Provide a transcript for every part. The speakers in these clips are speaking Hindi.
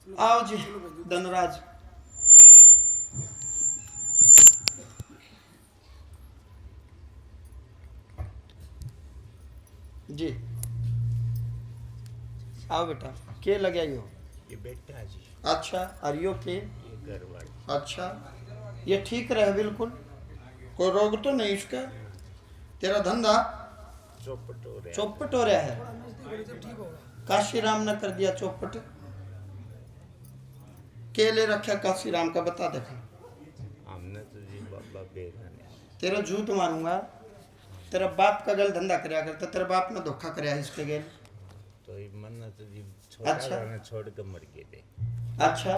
आओ जी धनराज। जी आओ बेटा, के लगे हो? ये बेटा जी। अच्छा, और यो के? ये घर वाली। अच्छा, ये ठीक रहे बिल्कुल, कोई रोग तो नहीं इसका? तेरा धंधा चौपट हो रहा चौपट हो रहा है? काशी राम ने कर दिया चौपट। के ले रखा काशी राम का, बता देखा। हमने तो जी बाबा बेरा ने। तेरा झूठ मारूंगा, तेरा बाप का गल धंधा कराया करता, तेरा बाप ने धोखा कराया इसके गेल। तो ये मन तो जी छोटा अच्छा। गाना छोड़ के मर गए थे। अच्छा,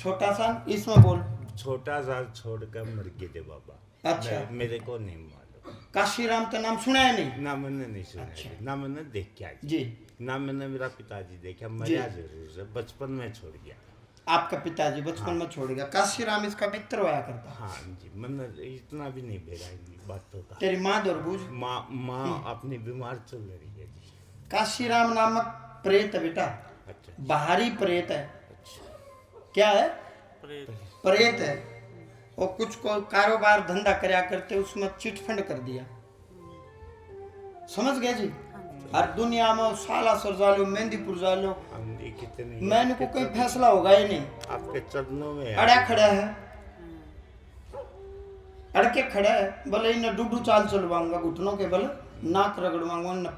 छोटा सा इसमें बोल। छोटा सा छोड़ कर मर गए थे बाबा। अच्छा। मेरे को नहीं मालूम। काशी राम का नाम सुना है नहीं? ना मैंने नहीं सुना अच्छा। जी, ना मैंने देखा जी। ना मैंने मेरा पिताजी देखा, मजा जरूर से बचपन में छोड़ गया। आपका पिताजी बचपन में छोड़ गया। काशी राम इसका मित्र हुआ करता। हाँ जी, मैंने इतना भी नहीं बेरा इन बातों का। तेरी माँ दुर्बुझ। माँ अपनी बीमार चल रही है जी। काशी राम नामक प्रेत है बेटा, अच्छा बाहरी प्रेत है। अच्छा। क्या है? प्रेत है। और कुछ को कारोबार धंधा करया करते, उसमें चिटफंड कर दिया, समझ गए जी? और दुनिया में साला सर जालो, मेहंदीपुर जालो, हम ये कितने मैंने को कोई फैसला होगा ही नहीं। आपके चरणों में अड़ा खड़ा है, अड़के खड़ा है, बोले इन्हें डूडू चाल चलवाऊंगा घुटनों के बल, नाक रगड़वाऊंगा,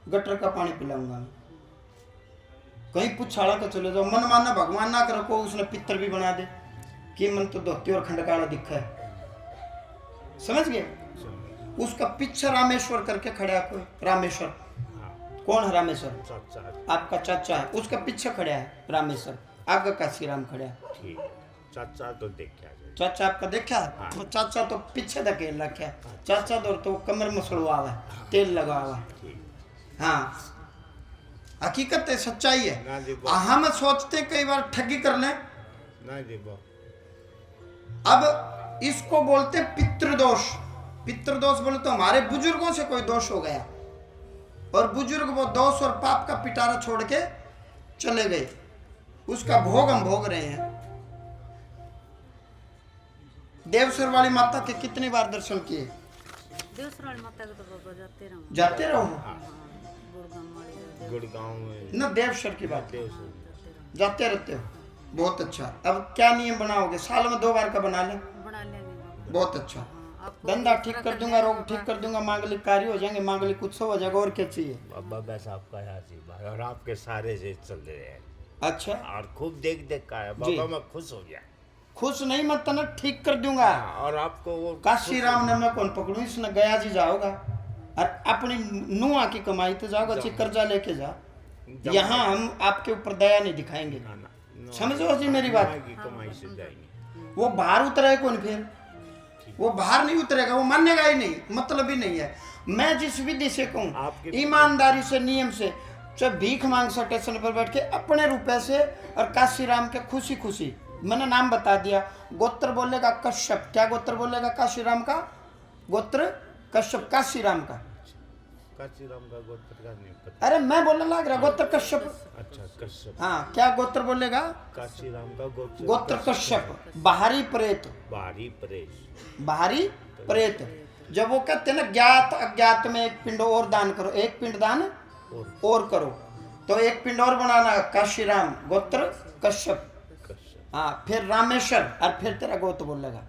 गटर का पानी पिलाऊंगा। कहीं पुछाड़ा के चले जाओ, मन माना भगवान ना करो, उसने पितर भी बना दे कि मन तो धोती और खंडकाला दिखा है, समझ गए? उसका पीछे रामेश्वर करके खड़ा है कोई, रामेश्वर। कौन है रामेश्वर? चाचा। आपका चाचा है, उसका पीछे खड़ा है रामेश्वर, आगे काशी राम खड़ा है। ठीक है, चाचा तो देखा जाए। चाचा आपका देखा? हाँ। तो चाचा तो पीछे धकेल रखा है, चाचा तो कमर में सड़वा हुआ है, तेल लगा हुआ है। ठीक। हाँ, हकीकत है, सच्चाई ना है। जी हम सोचते कई बार ठगी कर लें। ना जी बा। अब इसको बोलते पितृदोष। पितृदोष बोले तो हमारे बुजुर्गों से कोई दोष हो गया, और बुजुर्ग वो दोष और पाप का पिटारा छोड़ के चले गए, उसका भोग हम भोग रहे हैं। देवसर वाली माता के कितनी बार दर्शन किए? देवसर वाली माता को तो बाबा जाते रहो गुड़गांव में न, देवसर की बात देवसर। जाते रहते हो, बहुत अच्छा। अब क्या नियम बनाओगे? साल में 2 बार का बना ले, बना लेंगे बाबा। बहुत अच्छा। आपको धंधा ठीक कर दूंगा, रोग ठीक कर दूंगा, मांगलिक कार्य हो जाएंगे, मांगलिक उत्सव हो जाएगा, और क्या चाहिए? बाबा बस आपका आशीर्वाद और आपके सारे से चल रहे हैं। अच्छा, और खूब देख देख का है जी। बाबा, मैं खुश हो गया। खुश नहीं मत ना, ठीक कर दूंगा। और आपको वो काशी राम ने मैं कौन पकड़ू, इसने गया जी जाओगा, और अपनी नुआ की कमाई तो जाओगा, अच्छी कर्जा लेके जा। यहाँ हम आपके ऊपर दया नहीं दिखाएंगे, ना, ना, समझो जी मेरी बात। की कमाई से जाएंगे। वो बाहर उतरे कौन, फिर वो बाहर नहीं उतरेगा, वो मानेगा ही नहीं, मतलब ही नहीं है। मैं जिस विधि से कहूँ, आपके- ईमानदारी से, नियम से, चाहे भीख मांग स्टेशन पर बैठ के अपने रुपए से, और काशी राम के खुशी खुशी मैंने नाम बता दिया। गोत्र बोलेगा कश्यप। क्या गोत्र बोलेगा काशी राम का? गोत्र कश्यप, काशी राम का। काशी राम का गोत्र का नहीं पता। अरे मैं बोलने लग रहा, गोत्र कश्यप। अच्छा कश्यप। हाँ, क्या गोत्र बोलेगा? काशी राम का गोत्र गोत्र कश्यप। बाहरी प्रेत, बाहरी परेश। बाहरी प्रेत। जब वो कहते हैं ना, ज्ञात अज्ञात में एक पिंड और दान करो, एक पिंड दान और करो, तो एक पिंड और बनाना, काशी राम गोत्र कश्यप। कश्यप। हाँ, फिर रामेश्वर, और फिर तेरा गोत्र बोलेगा,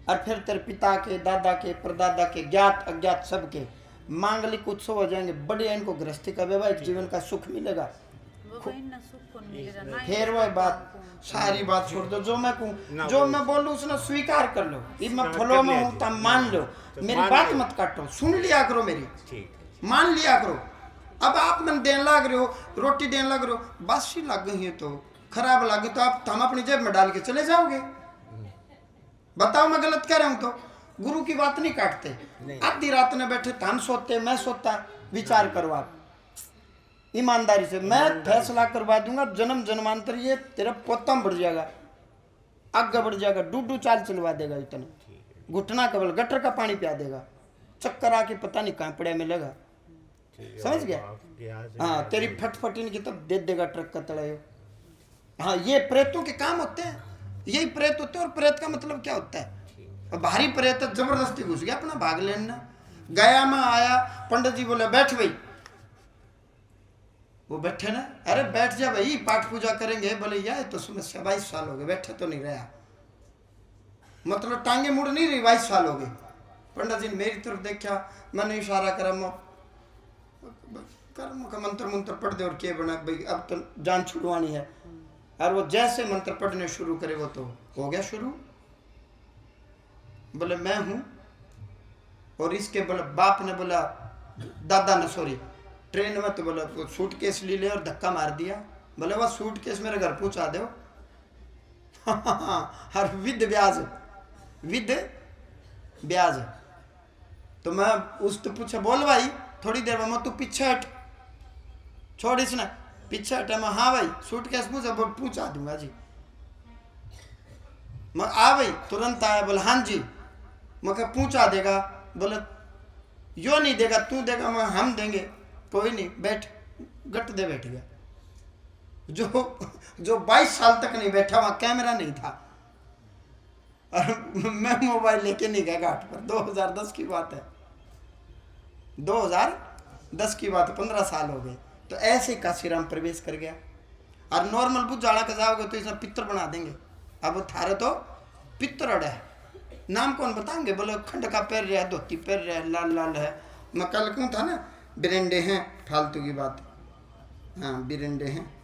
और फिर तेरे पिता के, दादा के, परदादा के, ज्ञात अज्ञात सबके मांगलिक उत्सव हो जाएंगे। बढ़िया, इनको गृहस्थी का वैवाहिक जीवन का सुख मिलेगा। बाबा इतना सुख कौन मिलेगा ना। फिर वह बात, सारी बात छोड़ दो। जो मैं कहूँ, जो मैं बोलूँ उसने स्वीकार कर लो। ये मैं फलो में हूँ, तब मान लो, मेरी बात मत काटो, सुन लिया करो मेरी, ठीक है। मान लिया करो। अब आप मन देने लग रहे हो, रोटी देने लग रहे हो, बासी लग गई है तो खराब लगी तो आप हम अपनी जेब में डाल के चले जाओगे। बताओ मैं गलत कह रहा हूँ तो? गुरु की बात नहीं काटते। आधी रात में बैठे तो हम सोते, मैं सोता, विचार करो आप ईमानदारी से। मैं फैसला करवा दूंगा, जन्म जन्मांतर ये तेरा पोता बढ़ जाएगा, आगे बढ़ जाएगा, डूडू चाल चलवा देगा, इतना घुटना केवल गटर का पानी पिया देगा, चक्कर आके पता नहीं कहाँ पड़ा मिलेगा, समझ गया? हाँ, तेरी फटफटी की तब दे देगा ट्रक का तड़ायो। हाँ, ये प्रेतों के काम होते हैं, यही प्रेत होते हैं। और प्रेत का मतलब क्या होता है? और भारी प्रेत जबरदस्ती घुस गया अपना भाग लेना। गया में आया, पंडित जी बोले बैठ भाई, वो बैठे ना, अरे बैठ जा भाई, पाठ पूजा करेंगे। बोले यार तो समस्या 22 साल हो गए, बैठे तो नहीं रहा, मतलब टांगे मुड़ नहीं रही, 22 साल हो गए। पंडित जी ने मेरी तरफ देखा, मैंने इशारा करा, कर्म का मंत्र पढ़ दे और के बना भाई, अब तो जान छुड़वानी है। और वो जैसे मंत्र पढ़ने शुरू करे वो तो हो गया शुरू। बोले मैं हूं, और इसके बोले बाप ने बोला, दादा ने सॉरी, ट्रेन में तो बोला वो सूटकेस ले ले और धक्का मार दिया। बोले वह सूटकेस मेरे घर पहुंचा दो। हर विद ब्याज। तो मैं उससे पूछा, बोल भाई थोड़ी देर में, तू पीछे हट, छोड़ इसने, पीछे हट। मैं हाँ भाई, सूटकेस पूछा, बोल पूछा दूंगा जी। मैं आ भाई, तुरंत आया, बोले हाँ जी। मैं कहा पूछा देगा? बोले यो नहीं देगा, तू देगा? मैं हम देंगे, कोई नहीं, बैठ। गट दे बैठ गया। जो 22 साल तक नहीं बैठा, वहां कैमरा नहीं था, और मैं मोबाइल लेके नहीं गया घाट पर। 2010 की बात है, 2010 की बात है, 15 साल हो गए। तो ऐसे काशीराम प्रवेश कर गया। और नॉर्मल बुझाड़ा का जाओगे तो इसमें पितर बना देंगे। अब वो थारे तो पितर अड़ा है, नाम कौन बताएंगे? बोले खंड का पैर रहा है, धोती पैर रहा है, लाल लाल है। मैं कल कहूँ था ना, बिरेंडे हैं, फालतू की बात। हाँ बिरेंडे हैं।